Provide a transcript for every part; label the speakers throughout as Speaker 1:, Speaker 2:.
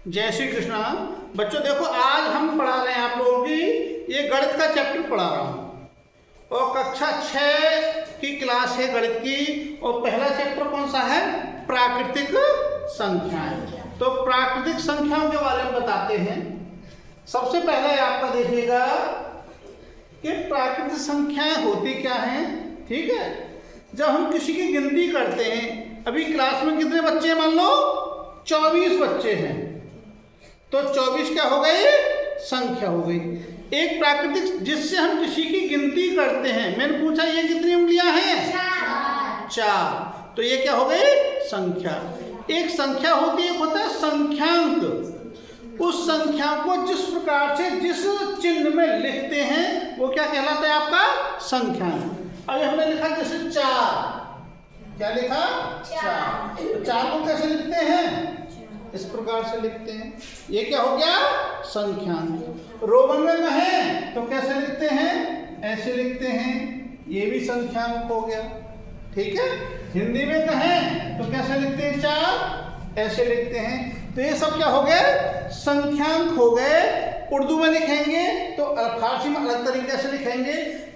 Speaker 1: जय श्री कृष्णा। बच्चों देखो, आज हम पढ़ा रहे हैं आप लोगों की ये गणित का चैप्टर पढ़ा रहा हूँ और कक्षा 6 की क्लास है गणित की। और पहला चैप्टर कौन सा है? प्राकृतिक संख्याएं। तो प्राकृतिक संख्याओं के बारे में बताते हैं। सबसे पहले आपका देखिएगा कि प्राकृतिक संख्याएं होती क्या हैं। ठीक है, जब हम किसी की गिनती करते हैं, अभी क्लास में कितने बच्चे हैं? मान लो 24 बच्चे हैं, तो 24 क्या हो गई? संख्या हो गई। एक प्राकृतिक जिससे हम किसी की गिनती करते हैं, मैंने पूछा ये कितनी उंगलियां हैं? 4। तो ये क्या हो गई? संख्या। एक संख्या होती है, होता है संख्यांक। उस संख्या को जिस प्रकार से जिस चिन्ह में लिखते हैं वो क्या कहलाता है? आपका संख्यांक। अभी हमने लिखा जैसे 4, क्या लिखा? 4। तो 4 को कैसे लिखते हैं? इस प्रकार से लिखते हैं। ये क्या हो गया? संख्यांक। रोमन में कहें तो कैसे लिखते हैं? ऐसे लिखते हैं, ये भी संख्यांक हो गया। ठीक है, हिंदी में कहें तो कैसे लिखते हैं? 4, ऐसे लिखते हैं। तो ये सब क्या हो गए? संख्यांक हो गए। उर्दू में लिखेंगे तो फारसी में अलग तरीके से लिखेंगे।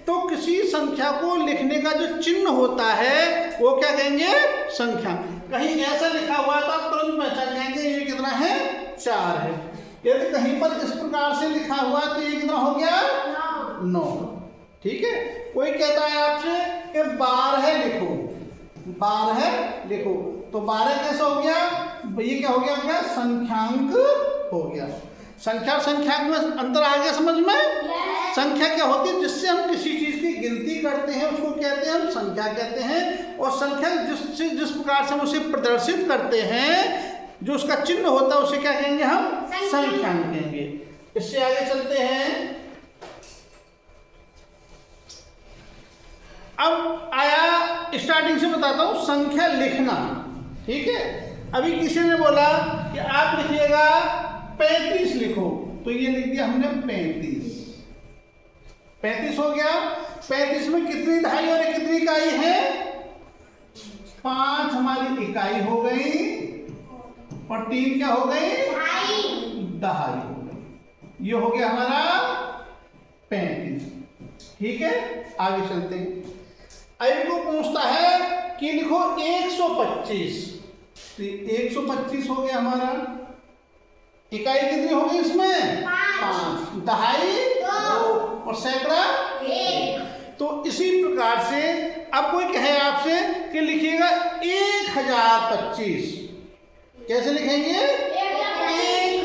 Speaker 1: तो किसी संख्या को लिखने का जो चिन्ह होता है वो क्या कहेंगे? संख्या। कहीं ऐसा लिखा हुआ था तुरंत पहचान जाएंगे ये कितना है? 4 है। यदि कहीं पर इस प्रकार से लिखा हुआ तो ये कितना हो गया? 9। ठीक है, कोई कहता है आपसे कि 12 लिखो, 12 लिखो, तो 12 कैसा हो गया? ये क्या हो गया? आपका संख्यांक हो गया। संख्या संख्यांक में अंतर आ गया समझ में? संख्या क्या होती है? जिससे हम किसी चीज की गिनती करते हैं उसको कहते हैं हम संख्या कहते हैं। और संख्या जिस प्रकार से हम उसे प्रदर्शित करते हैं, जो उसका चिन्ह होता है उसे क्या कहेंगे? हम संख्यांक कहेंगे। इससे आगे चलते हैं। अब आया, स्टार्टिंग से बताता हूं, संख्या लिखना। ठीक है, अभी किसी ने बोला कि आप लिखिएगा 35 लिखो, तो ये लिख दिया हमने 35। 35 हो गया। 35 में कितनी दहाई और कितनी इकाई है? 5 हमारी इकाई हो गई और 3 क्या हो गई? दहाई हो गई। ये हो गया हमारा 35। ठीक है, आगे चलते हैं। अब को पूछता है कि लिखो 125। तो 125 हो गया हमारा। इकाई कितनी हो गई इसमें? 5। दहाई 2 और सैकड़ा 1। तो इसी प्रकार से अब कोई कहे आपसे कि लिखिएगा 1025, कैसे लिखेंगे?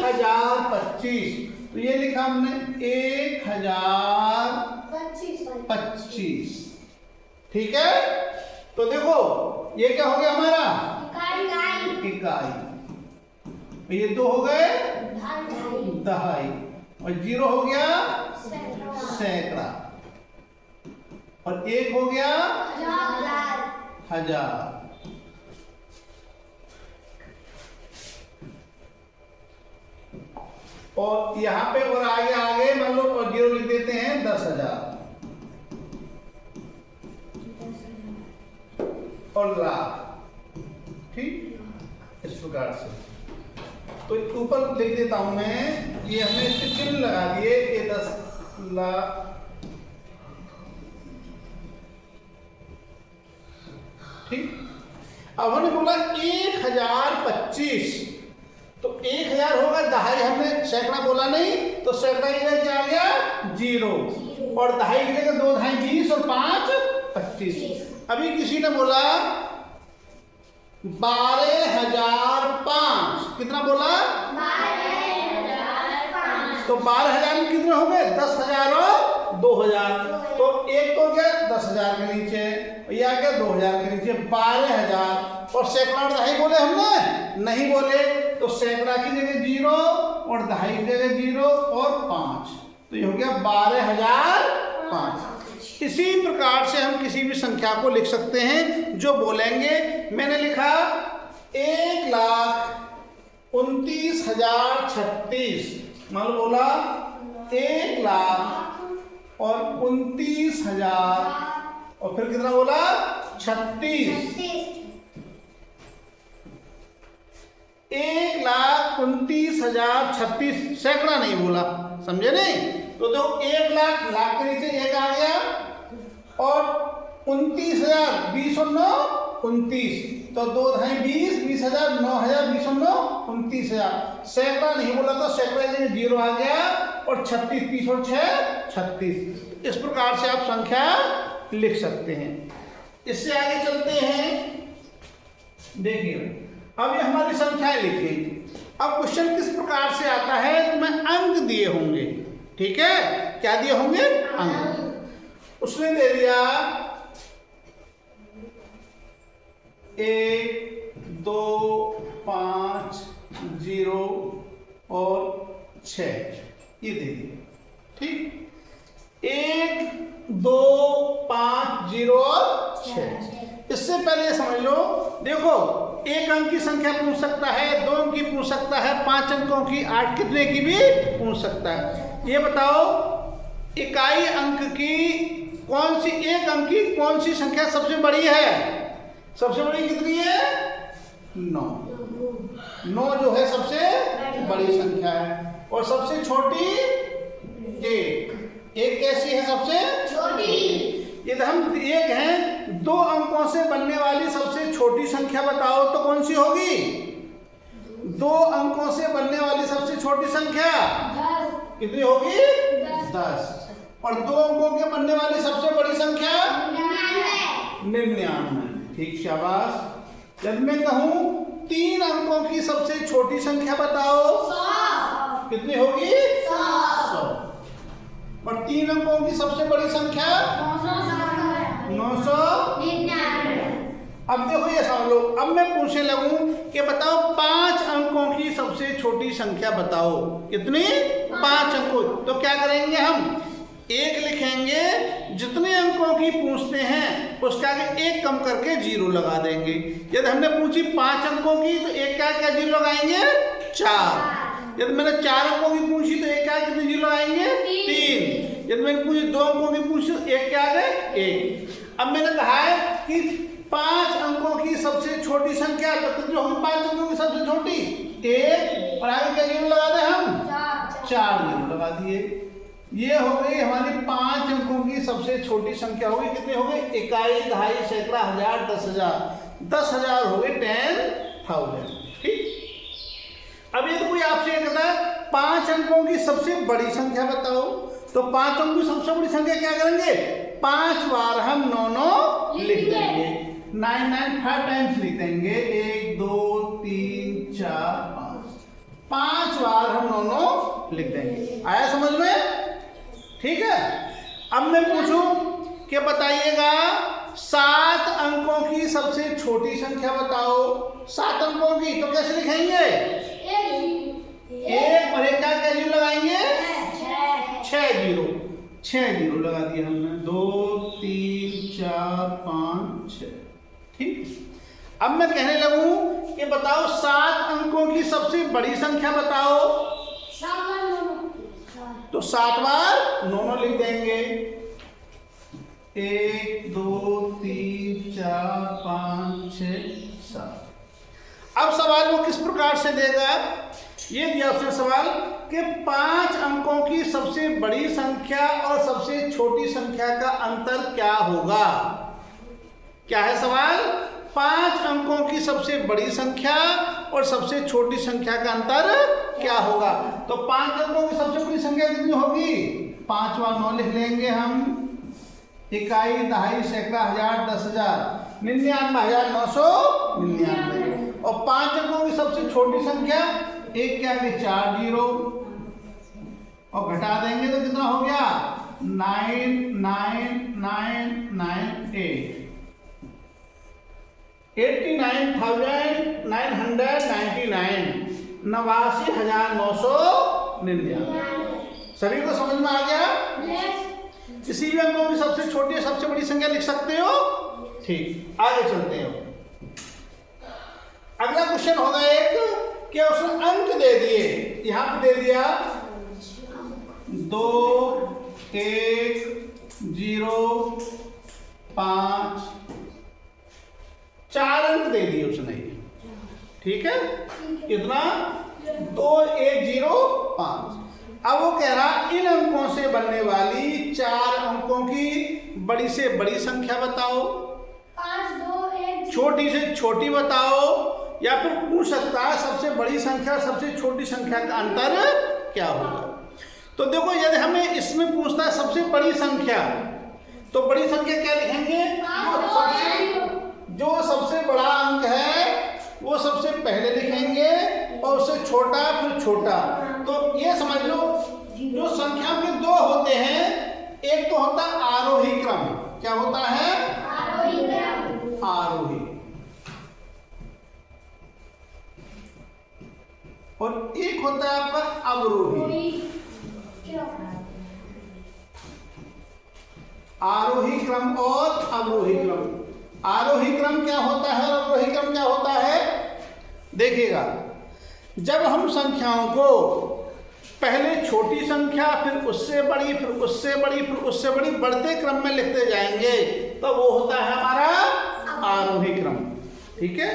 Speaker 1: 1025। तो ये लिखा हमने 1025। ठीक है, तो देखो ये क्या हो गया हमारा? इकाई। ये 2 हो गए दहाई और 0 हो गया सैकड़ा और 1 हो गया 1000। और यहाँ पे और आगे मान लो और 0 लिख देते हैं 10,000 और लाख। ठीक, इस प्रकार से। तो ऊपर लिख देता हूं मैं, ये हमने इसके चिन्ह लगा दिए कि 10 लाख। ठीक, अब हमने बोला 1025, तो 1000 होगा, दहाई हमने सैकड़ा बोला नहीं, तो सैकड़ा की जगह क्या आ गया? 0 और दहाई की जगह 2 दहाई 20 और 5 25। अभी किसी ने बोला 12,005, कितना बोला? 12,005। तो 12,000 में कितने हो गए? 10,000 और 2,000। तो एक तो क्या 10,000 के नीचे, या क्या 2,000 के नीचे 12,000। और सैकड़ा और दहाई बोले हमने? नहीं बोले। तो सैकड़ा की जगह 0 और दहाई की जगह 0 और 5, तो ये हो गया 12,005। इसी प्रकार से हम किसी भी संख्या को लिख सकते हैं जो बोलेंगे। मैंने लिखा 1,29,036, मान लो बोला 1,00,000 और 29,000 और फिर कितना बोला? 36। 1,29,036 सैकड़ा नहीं बोला, समझे नहीं? तो देखो 1 लाख, लाख के नीचे 1 आ गया और 29,000, 20 और 9 29, तो 2 हैं 20, 20,000, 9,000, 20 और 9 29,000। सैकड़ा नहीं बोला तो सैकड़ा में 0 आ गया और 36, 30 और 6 36। इस प्रकार से आप संख्या लिख सकते हैं। इससे आगे चलते हैं। देखिए अब ये हमारी संख्याएं लिख गई। अब क्वेश्चन किस प्रकार से आता है, तो मैं अंक दिए होंगे, ठीक है? क्या दिए होंगे? अंक। उसने दे दिया 1, 2, 5, 0 और 6, ये दे दिए, ठीक? 1, 2, 5, 0 और 6। इससे पहले ये समझ लो, देखो 1 अंक की संख्या पूछ सकता है, 2 अंक की पूछ सकता है, 5 अंकों की, 8 कितने की भी पूछ सकता है। ये बताओ इकाई अंक की कौन सी, 1 अंक की कौन सी संख्या सबसे बड़ी है? सबसे बड़ी कितनी है? 9। 9 जो है सबसे बड़ी संख्या है। और सबसे छोटी 1। 1 कैसी है? सबसे छोटी। यदि हम 1 हैं, 2 अंकों से बनने वाली सबसे छोटी संख्या बताओ तो कौन सी होगी? 2 अंकों से बनने वाली सबसे छोटी संख्या कितनी होगी? 10। और 2 अंकों के बनने वाली सबसे बड़ी संख्या 99। ठीक, शाबाश। जब मैं कहूं 3 अंकों की सबसे छोटी संख्या बताओ, 100 कितनी होगी? 100। और 3 अंकों की सबसे बड़ी संख्या 999। अब देखो ये समझ लो, अब मैं पूछने लगूं कि बताओ 5 अंकों की सबसे छोटी संख्या बताओ, कितनी? 5 अंकों। तो क्या करेंगे हम? 1 लिखेंगे, जितने अंकों की पूछते हैं उसका आगे 1 कम करके 0 लगा देंगे। यदि हमने पूछी 5 अंकों की तो 1 का क्या 0 लगाएंगे? 4। यदि मैंने 4 अंकों की पूछी तो 1 का कितने 0 लगाएंगे? 3। यदि मैंने पूछी 2 अंकों की पूछी तो 1 क्या आ गए? 1। अब मैंने कहा है कि 5 अंकों की सबसे छोटी संख्या, तो कितनी होगी 5 अंकों की सबसे छोटी? 1। और आगे क्या 0 लगा दें हम? 4 0 लगा दिए। ये हो गई हमारी 5 अंकों की सबसे छोटी संख्या। होगी कितनी हो गई? इकाई, दहाई, सैकड़ा, हजार, 10,000। 10,000 हो गए 10,000। ठीक। अब ये तो कोई आपसे कहता है 5 अंकों की सबसे बड़ी संख्या बताओ, तो 5 अंकों की सबसे बड़ी संख्या क्या करेंगे? 5 बार हम 9 लिख देंगे। 9 5 टाइम्स लिख देंगे। 1 2 3 4 5। 5 बार हम 9 लिख देंगे। आया समझ में? ठीक है। अब मैं पूछूं कि बताइएगा 7 अंकों की सबसे छोटी संख्या बताओ। 7 अंकों की तो कैसे लिखेंगे? 1 और 1 का क्या 0 लगाएंगे? 6 0। 6 0 लगा दिया हमने। 2 3 4 5 6। ठीक। अब मैं कहने लगूं कि बताओ 7 अंकों की सबसे बड़ी संख्या बताओ, तो 7 बार 9 लिख देंगे। 1 2 3 4 5 6 7। अब सवाल वो किस प्रकार से देगा? ये दिया उसने सवाल कि 5 अंकों की सबसे बड़ी संख्या और सबसे छोटी संख्या का अंतर क्या होगा? क्या है सवाल? 5 अंकों की सबसे बड़ी संख्या और सबसे छोटी संख्या का अंतर क्या होगा? तो 5 अंकों की सबसे बड़ी संख्या कितनी होगी? 5 बार 9 लिख लेंगे हम। इकाई, दहाई, सैकड़ा, हजार, 10,000। 99,999। और 5 अंकों की सबसे छोटी संख्या 1 क्या है? 4 0। और घटा देंगे तो कितना हो गया? 99998। 89,999। 89,999। सभी को समझ में आ गया? किसी भी अंकों की सबसे छोटी और सबसे बड़ी संख्या लिख सकते हो। ठीक, आगे चलते हैं। अगला क्वेश्चन होगा एक कि उसने अंक दे दिए। यहां पे दे दिया 2 1 0 5 4 अंक दे दिए उसने। ठीक है, कितना 2105। अब वो कह रहा इन अंकों से बनने वाली 4 अंकों की बड़ी से बड़ी संख्या बताओ,
Speaker 2: 5 2 1
Speaker 1: छोटी से छोटी बताओ, या फिर पूछ सकता है सबसे बड़ी संख्या सबसे छोटी संख्या का अंतर क्या होगा। तो देखो यदि हमें इसमें पूछता है सबसे बड़ी संख्या, तो बड़ी संख्या क्या लिखेंगे, जो सबसे बड़ा अंक है वो सबसे पहले लिखेंगे और उससे छोटा फिर छोटा। तो ये समझ लो जो संख्या के 2 होते हैं, एक तो होता है आरोही क्रम, क्या होता है, आरोही, और एक होता है आपका अवरोही। आरोही क्रम और अवरोही क्रम। आरोही क्रम क्या होता है और अवरोही क्रम क्या होता है, देखिएगा जब हम संख्याओं को पहले छोटी संख्या फिर उससे बड़ी फिर उससे बड़ी फिर उससे बड़ी बढ़ते क्रम में लिखते जाएंगे तो वो होता है हमारा आरोही क्रम। ठीक है,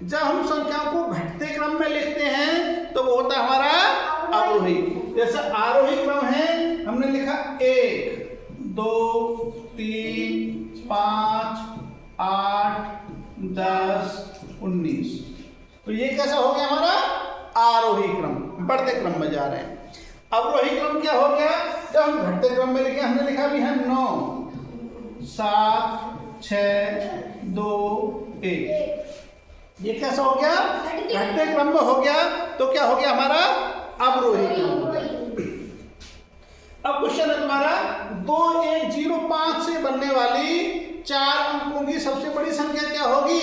Speaker 1: जब हम संख्याओं को घटते क्रम में लिखते हैं तो वो होता है हमारा अवरोही। जैसे आरोही क्रम है, हमने लिखा 1 2 3 5 8 10 19, तो ये कैसा हो गया हमारा आरोही क्रम, बढ़ते क्रम में जा रहे हैं। अवरोही क्रम क्या हो गया, जब हम घटते क्रम में लिखे, हमने लिखा भी है 9 7 6 2 1, ये कैसा हो गया, घटते क्रम में हो गया, तो क्या हो गया हमारा अवरोही क्रम। अब क्वेश्चन है तुम्हारा 2105 से बनने वाली 4 अंकों की सबसे बड़ी संख्या क्या होगी,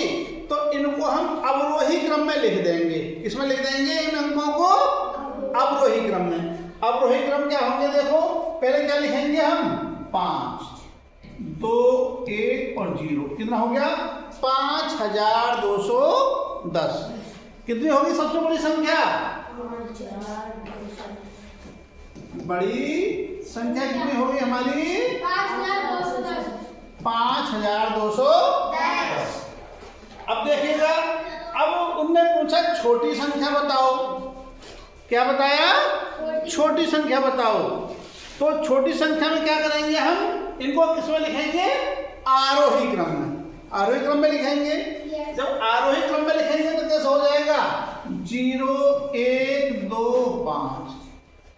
Speaker 1: तो इनको हम अवरोही क्रम में लिख देंगे। किसमें लिख देंगे, इन अंकों को अवरोही क्रम में। अवरोही क्रम क्या होंगे, देखो पहले क्या लिखेंगे हम 5 2 1 और 0, कितना हो गया 5210। कितनी होगी सबसे बड़ी संख्या, बड़ी संख्या कितनी होगी हमारी 5210। अब देखिएगा, अब उनने पूछा छोटी संख्या बताओ, क्या बताया, छोटी संख्या बताओ। तो छोटी संख्या में क्या करेंगे, हम इनको किसमें लिखेंगे, आरोही क्रम में। आरोही क्रम में लिखेंगे, जब आरोही क्रम में लिखेंगे तो कैसे हो जाएगा 0 1 2 5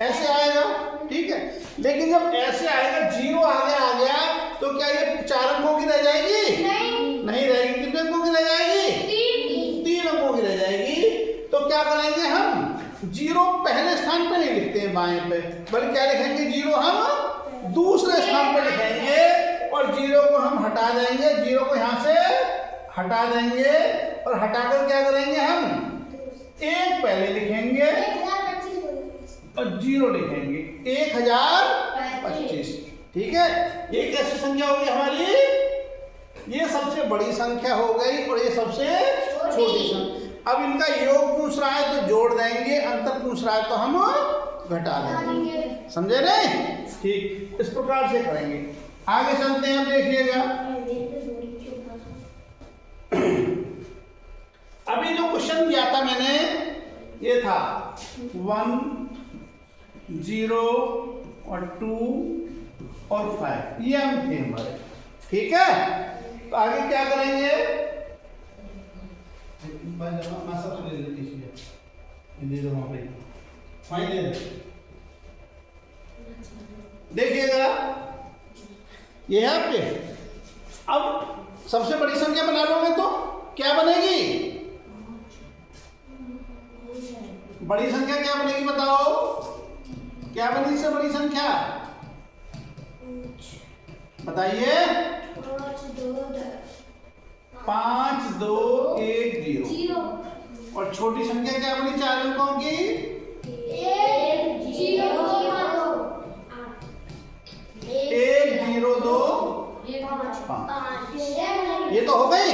Speaker 1: ऐसे आएगा। ठीक है, लेकिन जब ऐसे आएगा 0 आगे आ गया तो क्या ये 4 अंकों की रह जाएगी, नहीं रहेगी। कितने अंकों की रह जाएगी, 3 अंकों की रह जाएगी। तो क्या करेंगे, हम 0 पहले स्थान पे नहीं लिखते हैं बाएं पे, बल्कि क्या लिखेंगे, 0 हम दूसरे स्थान पे लिखेंगे और 0 को हम हटा देंगे, 0 को यहाँ से हटा देंगे और हटाकर क्या करेंगे, हम 1 पहले लिखेंगे और 0 लिखेंगे, 1025। ठीक है, ये कैसी संख्या होगी हमारी, ये सबसे बड़ी संख्या हो गई और ये सबसे छोटी संख्या। अब इनका योग पूछ रहा है तो जोड़ देंगे, अंतर पूछ रहा है तो हम घटा देंगे, समझे नहीं। ठीक, इस प्रकार से करेंगे। आगे चलते हैं, अब देखिएगा अभी जो क्वेश्चन दिया था मैंने, ये था 1 0 और 2 और 5, ये हम थे हमारे। ठीक है, तो आगे क्या करेंगे, देखिएगा ये है आपके। अब सबसे बड़ी संख्या बना लोगे तो क्या बनेगी, बड़ी संख्या क्या बनेगी बताओ, क्या बनेगी इससे बड़ी संख्या बताइए, 5 2 1 0। और छोटी संख्या क्या बनी 4 अंकों की, 1 0 2 5। ये तो हो गई,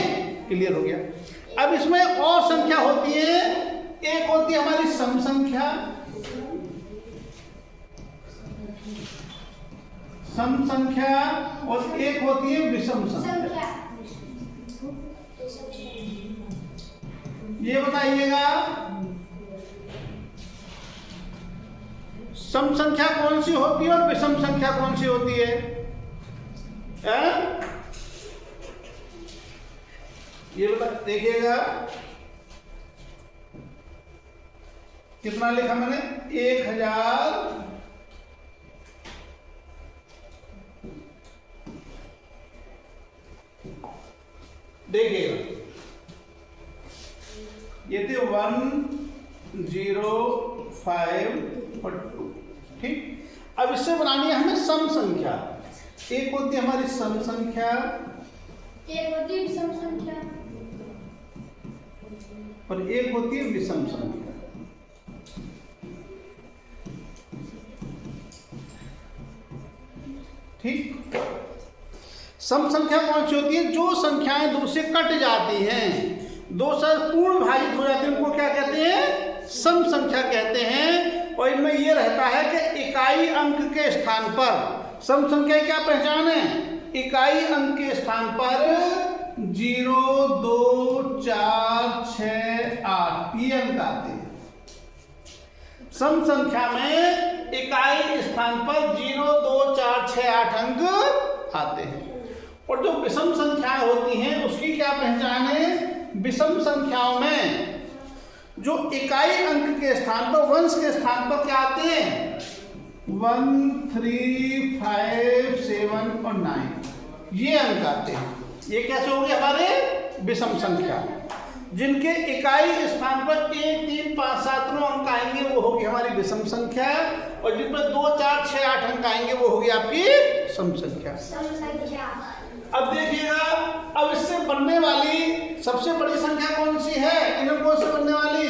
Speaker 1: क्लियर हो गया। अब इसमें और संख्या होती है, एक होती है हमारी सम संख्या, सम संख्या, और एक होती है विषम संख्या। ये बताइएगा सम संख्या कौन सी होती है और विषम संख्या कौन सी होती है? ये बता देखिएगा कितना लिखा मैंने 1000 देखिएगा ये थे 105 और 2 ठीक। अब इससे बनानी है हमें सम संख्या। एक होती है हमारी सम संख्या,
Speaker 2: एक होती है विषम संख्या
Speaker 1: और एक होती है विषम संख्या। ठीक। सम संख्या कौन सी होती है? जो संख्याएं दो से कट जाती हैं, दो से पूर्ण भाजित हो जाती हैं, उनको क्या कहते हैं? सम संख्या कहते हैं। और इनमें यह रहता है कि इकाई अंक के स्थान पर सम संख्या की क्या पहचान है? इकाई अंक के स्थान पर 0, 2, 4, 6, 8 ये अंक आते हैं। सम संख्या में इकाई स्थान पर 0, 2, 4, 6, 8 अंक आते हैं। और जो विषम संख्याएं होती हैं उसकी क्या पहचान है? विषम संख्याओं में जो इकाई अंक के स्थान पर वंश के स्थान पर क्या आते हैं? 1, 3, 5, 7 और 9 ये अंक आते हैं। ये कैसे हो गए हमारे? विषम संख्या। जिनके इकाई स्थान पर 1, 3, 5, 7 अंक आएंगे वो होगी हमारी विषम संख्या, और जिनमें 2, 4, 6, 8 अंक आएंगे वो होगी आपकी सम संख्या। अब देखिएगा, अब इससे बनने वाली सबसे बड़ी संख्या कौन सी है? इन अंकों से बनने वाली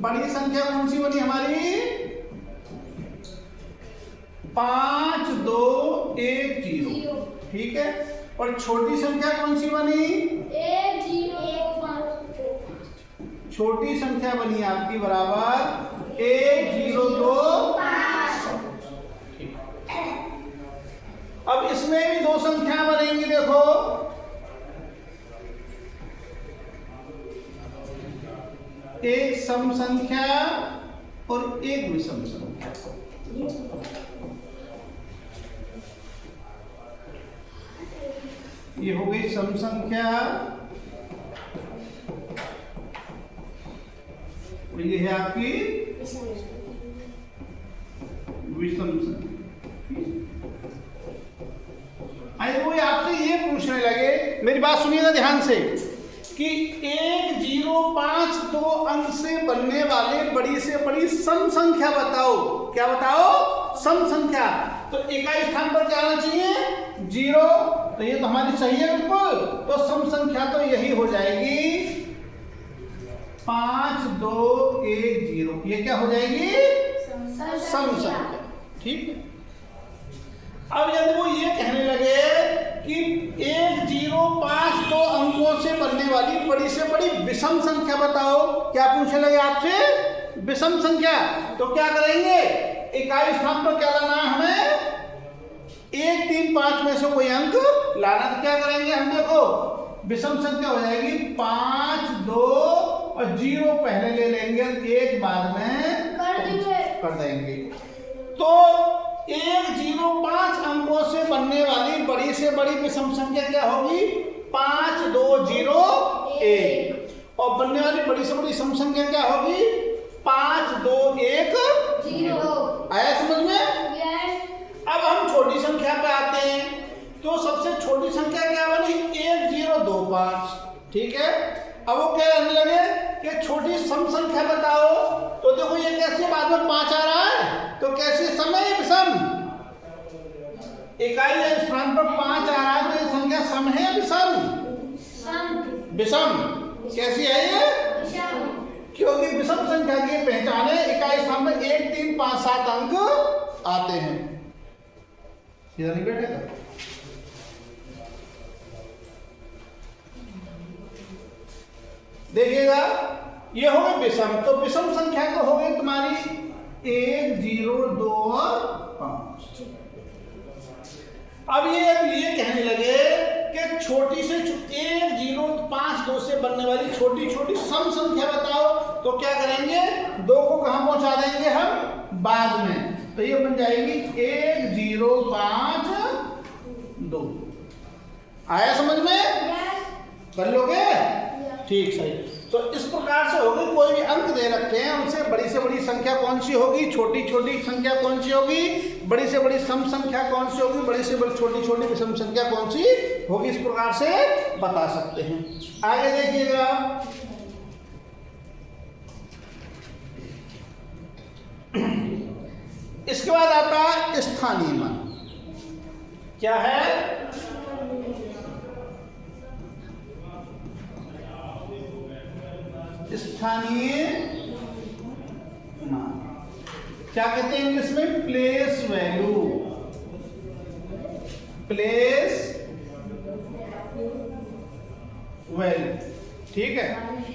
Speaker 1: बड़ी संख्या कौन सी बनी हमारी? 5, 2, 1, 0 ठीक है। और छोटी संख्या कौन सी बनी?
Speaker 2: 1, 0, 5
Speaker 1: छोटी संख्या बनी आपकी बराबर 1, 0, 2, 5। अब इसमें भी दो संख्या बनेंगी, देखो एक सम संख्या और एक विषम संख्या। ये हो गई सम संख्या और ये है आपकी विषम संख्या। आइए कोई आपसे ये पूछने लगे, मेरी बात सुनिएगा ध्यान से, कि 1, 0, 5 2 अंक से बनने वाले बड़ी से बड़ी सम संख्या बताओ। क्या बताओ? सम संख्या। तो इकाई स्थान पर क्या आना चाहिए? 0। तो ये तो हमारी सही है बिल्कुल। तो सम संख्या तो यही हो जाएगी 5, 2, 1, 0। ये क्या हो जाएगी? सम संख्या। ठीक है। अब यदि वो ये कहने लगे कि 1, 0, 5 2 अंकों से बनने वाली बड़ी से बड़ी विषम संख्या बताओ, क्या पूछने लगे आपसे? विषम संख्या। तो क्या करेंगे? इकाई स्थान पर क्या लाना है हमें? 1, 3, 5 में से कोई अंक लाना। तो क्या करेंगे हम? देखो विषम संख्या हो जाएगी 5, 2 और 0 पहले ले लेंगे, 1 बाद में कर देंगे। तो 1, 0, 5 अंकों से बनने वाली बड़ी से बड़ी विषम संख्या क्या होगी? 5, 2, 0, 1। और बनने वाली बड़ी से बड़ी सम संख्या क्या होगी? 5, 2, 1, 0। आया समझ में? अब हम छोटी संख्या पे आते हैं। तो सबसे छोटी संख्या क्या बनी? 1, 0, 2, 5 ठीक है। अब वो क्या कहने लगे कि छोटी सम संख्या बताओ। तो देखो ये कैसे बाद में 5 आ रहा है, तो कैसे सम है? विषम। इकाई स्थान पर 5 आ रहा है तो ये संख्या सम है विषम? विषम। कैसी है ये? क्योंकि विषम संख्या की पहचान है इकाई स्थान में 1, 3, 5, 7 अंक आते हैं। नहीं बैठेगा? देखिएगा ये हो गए विषम। तो विषम संख्या तो हो गई तुम्हारी 1, 0, 2 और 5। अब ये कहने लगे कि छोटी से 1, 0, 5 2 से बनने वाली छोटी छोटी सम संख्या बताओ, तो क्या करेंगे, 2 को कहाँ पहुंचा देंगे हम, बाद में, तो ये बन जाएगी 1 0 5 2। आया समझ में, कर लोगे, ठीक सही। तो इस प्रकार से होगी, कोई भी अंक दे रखे हैं उनसे बड़ी से बड़ी संख्या कौन सी होगी, छोटी छोटी संख्या कौन सी होगी, बड़ी से बड़ी सम संख्या कौन सी होगी, बड़ी से बड़ी छोटी छोटी विषम संख्या कौन सी होगी, इस प्रकार से बता सकते हैं। आगे देखिएगा, इसके बाद आता है स्थानीय मान। क्या है, स्थानीय मान। क्या कहते हैं इंग्लिश में, प्लेस वैल्यू, प्लेस वैल्यू, ठीक है,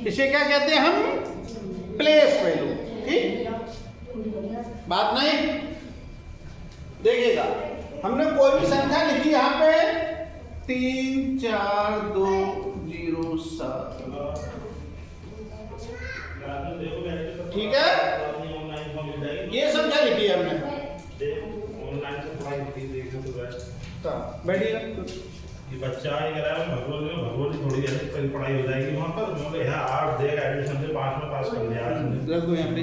Speaker 1: इसे क्या कहते हैं हम, प्लेस वैल्यू, ठीक, बात नहीं। देखिएगा, हमने कोई भी संख्या लिखी यहाँ पे 3 4 2 0 7, ठीक है, ये संख्या लिखी है हमने, बैठिए,
Speaker 3: ये बच्चा ये कह रहा है भगोल थोड़ी देर पढ़ाई हो जाएगी वहाँ पर, यहाँ 8 देगा एडमिशन से 5 में पास कर दिया आज।
Speaker 1: रख दो यहाँ पे,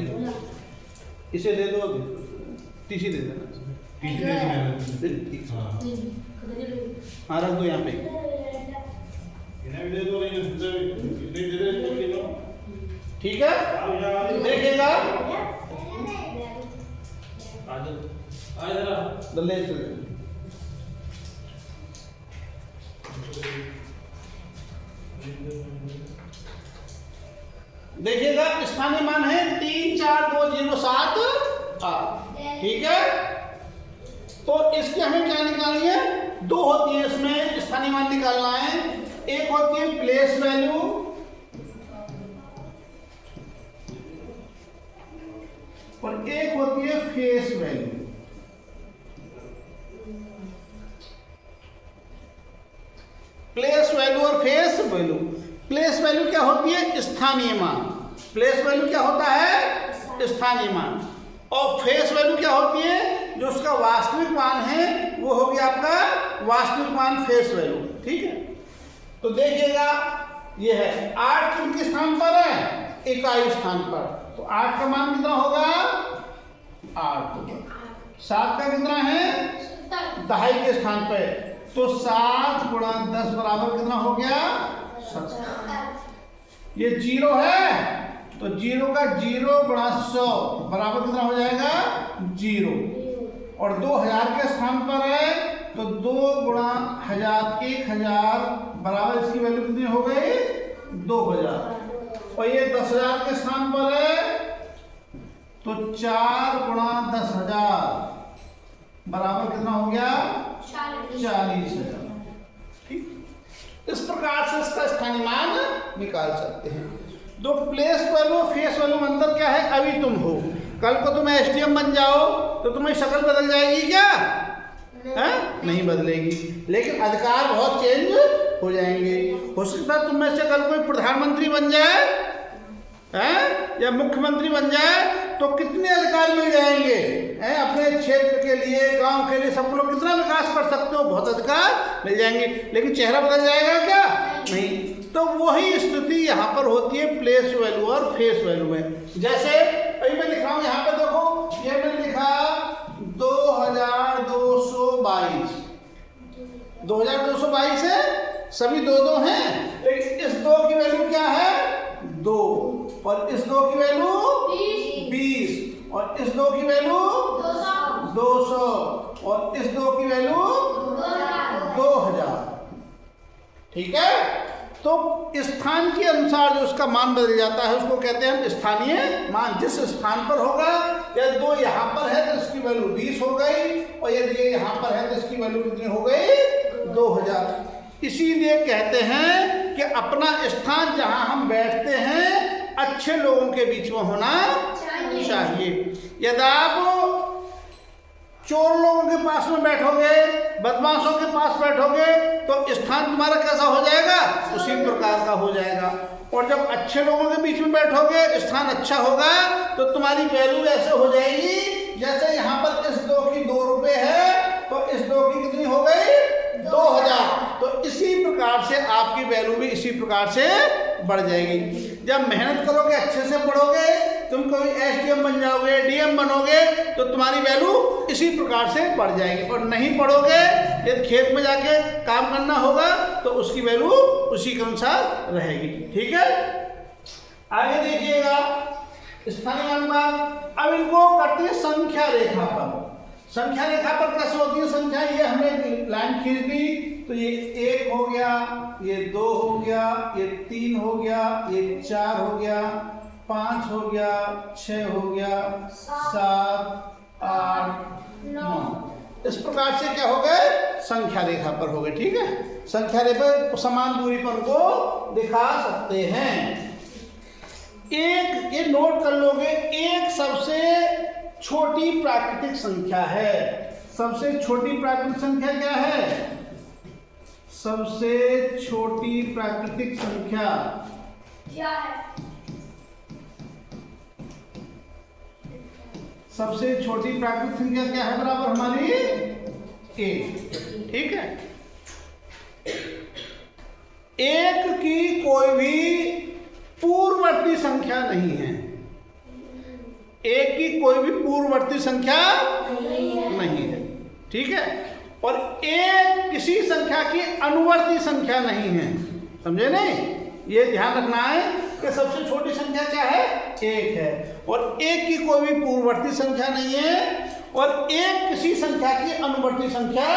Speaker 1: इसे दे दो, टीसी दे देना,
Speaker 3: टीसी दे दी मैंने,
Speaker 1: हाँ रख दो यहाँ पे,
Speaker 3: इन्हें भी दे दो, नहीं दे दो,
Speaker 1: ठीक है। देखिएगा, ले चले, देखिएगा, स्थानीय मान है 3 4 2 0 7 8, ठीक है। तो इसकी हमें क्या निकालनी है, 2 होती है इसमें स्थानीय मान निकालना है, एक होती है प्लेस वैल्यू और एक होती है फेस वैल्यू। प्लेस वैल्यू और फेस वैल्यू। प्लेस वैल्यू क्या होती है, स्थानीय मान। प्लेस वैल्यू क्या होता है, स्थानीय मान। और फेस वैल्यू क्या होती है, जो उसका वास्तविक मान है वो हो गया आपका वास्तविक मान, फेस वैल्यू, ठीक है। तो देखिएगा, ये है 8 किनके स्थान पर है, इकाई स्थान पर, तो 8 का मान कितना होगा, 8। 7 का कितना है, दहाई के स्थान पर, तो 7 गुणा 10 बराबर कितना हो गया, 70। ये 0 है, तो 0 का 0 गुणा 100 बराबर कितना हो जाएगा, 0। और 2000 के स्थान पर है, तो 2 गुणा 1000 1000 बराबर इसकी वैल्यू कितनी हो गई, 2000। और ये 10,000 के स्थान पर है, तो 4 गुणा 10,000 बराबर कितना हो गया, 40,000। ठीक, इस प्रकार से इसका स्थानीय मान निकाल सकते हैं। दो प्लेस वैल्यू फेस वैल्यू में अंतर क्या है, अभी तुम हो, कल को तुम एसडीएम बन जाओ तो तुम्हारी शक्ल बदल जाएगी क्या, है? नहीं बदलेगी, लेकिन अधिकार बहुत चेंज हो जाएंगे। हो सकता है तुम में से कल कोई प्रधानमंत्री बन जाए, हैं, या मुख्यमंत्री बन जाए, तो कितने अधिकार मिल जाएंगे, हैं? अपने क्षेत्र के लिए, गांव के लिए, सब लोग कितना विकास कर सकते हो, बहुत अधिकार मिल जाएंगे, लेकिन चेहरा बदल जाएगा क्या, नहीं। तो वही स्थिति यहाँ पर होती है प्लेस वैल्यू और फेस वैल्यू में। जैसे अभी मैं लिख रहा हूँ यहाँ पे, देखो ये मैंने लिखा 2222, 2222 है, सभी 2 हैं, लेकिन इस 2 की वैल्यू क्या है, 2, और इस 2 की वैल्यू 20, और इस 2 की वैल्यू 200, और इस 2 की वैल्यू 2000। ठीक है। तो स्थान के अनुसार जो उसका मान बदल जाता है उसको कहते हैं हम स्थानीय मान। जिस स्थान पर होगा, या 2 यहाँ पर है तो इसकी वैल्यू 20 हो गई, और यदि ये यहाँ पर है तो इसकी वैल्यू कितनी हो गई, 2000। इसीलिए कहते हैं कि अपना स्थान जहाँ हम बैठते हैं अच्छे लोगों के बीच में होना चाहिए। यदि आप चोर लोगों के पास में बैठोगे, बदमाशों के पास बैठोगे तो स्थान तुम्हारा कैसा हो जाएगा, उसी प्रकार का हो जाएगा। और जब अच्छे लोगों के बीच में बैठोगे, स्थान अच्छा होगा तो तुम्हारी वैल्यू ऐसे हो जाएगी जैसे यहाँ पर इस 2 की 2 रुपये है तो इस 2 की कितनी हो गई, 2000। तो इसी प्रकार से आपकी वैल्यू भी इसी प्रकार से बढ़ जाएगी। जब मेहनत करोगे, अच्छे से पढ़ोगे, तुम कभी SDM बन जाओगे, DM बनोगे तो तुम्हारी वैल्यू इसी प्रकार से बढ़ जाएगी। और नहीं पढ़ोगे, यदि खेत में जाके काम करना होगा तो उसकी वैल्यू उसी के अनुसार रहेगी। ठीक है, आगे देखिएगा स्थानीय अनुपात। अब इनको करते हैं संख्या रेखा पर। संख्या रेखा पर कैसे होती है संख्या, ये हमने लाइन खींच दी तो ये 1 हो गया, ये 2 हो गया, ये 3 हो गया, ये 4 हो गया, 5 हो गया, 6 हो गया, 7, 8, 9। इस प्रकार से क्या हो गए, संख्या रेखा पर हो गए। ठीक है, संख्या रेखा पर समान दूरी पर को दिखा सकते हैं। एक ये नोट कर लोगे, एक सबसे छोटी प्राकृतिक संख्या है। सबसे छोटी प्राकृतिक संख्या क्या है, सबसे छोटी प्राकृतिक संख्या
Speaker 2: क्या है,
Speaker 1: सबसे छोटी प्राकृतिक संख्या क्या है, बराबर हमारी 1। ठीक है, 1 की कोई भी पूर्ववर्ती संख्या नहीं है। 1 की कोई भी पूर्ववर्ती संख्या नहीं है। ठीक है, और 1 किसी संख्या की अनुवर्ती संख्या नहीं है। समझे नहीं, ये ध्यान रखना है कि सबसे छोटी संख्या क्या है, 1 है। और 1 की कोई भी पूर्ववर्ती संख्या नहीं है और 1 किसी संख्या की अनुवर्ती संख्या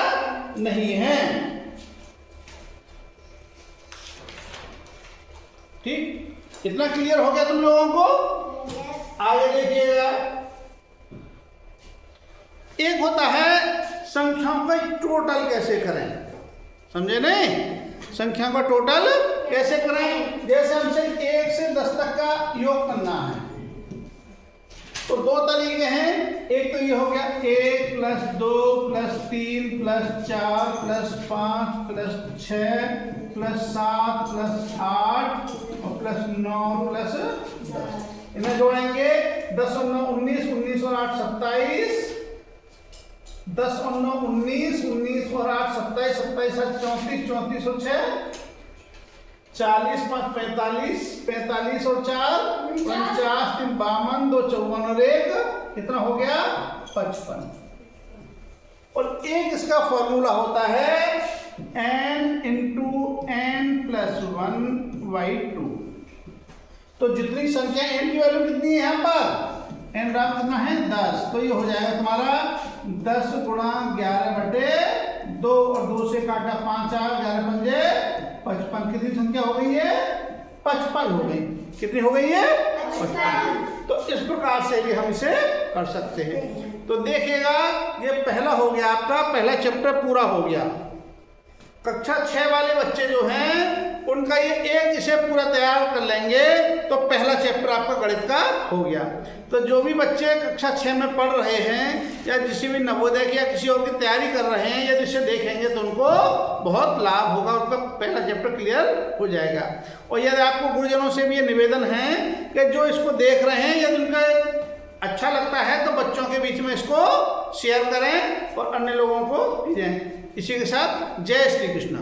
Speaker 1: नहीं है। ठीक, इतना क्लियर हो गया तुम लोगों को। आगे देखिएगा, एक होता है संख्याओं का टोटल कैसे करें। समझे नहीं, संख्याओं का टोटल कैसे करें। जैसे हमसे 1 से 10 तक का योग करना है तो 2 तरीके हैं। एक तो ये हो गया 1 + 2 + 3 + 4 + 5 + 6 + 7 + 8 और +9 + 10। इन्हें जोड़ेंगे 10 और 9 19, 19 और 8 27, 10 और 9 19, 19 और 8 27, 27 और 34, 34 और 6 40, 5 45, 45 और 4 49, 3 52, 2 54 और 1 कितना हो गया 55। और एक इसका फॉर्मूला होता है n × n + 1/2। तो जितनी संख्या n की वैल्यू कितनी है यहाँ पर, n बराबर कितना है 10, तो ये हो जाएगा तुम्हारा 10 × 11/2 और 2 से काटा 5 आ 11 पंजे 55। कितनी संख्या हो गई है 55 हो गई। कितनी हो गई है 55। तो इस प्रकार से भी हम इसे कर सकते हैं। तो देखिएगा ये पहला हो गया, आपका पहला चैप्टर पूरा हो गया। कक्षा 6 वाले बच्चे जो हैं उनका ये एक इसे पूरा तैयार कर लेंगे तो पहला चैप्टर आपका गणित का हो गया। तो जो भी बच्चे कक्षा 6 में पढ़ रहे हैं या किसी भी नवोदय की या किसी और की तैयारी कर रहे हैं, यदि इसे देखेंगे तो उनको बहुत लाभ होगा, उनका पहला चैप्टर क्लियर हो जाएगा। और यदि आपको गुरुजनों से भी ये निवेदन है कि जो इसको देख रहे हैं यदि उनका अच्छा लगता है तो बच्चों के बीच में इसको शेयर करें और अन्य लोगों को भेजें। इसी के साथ जय श्री कृष्ण।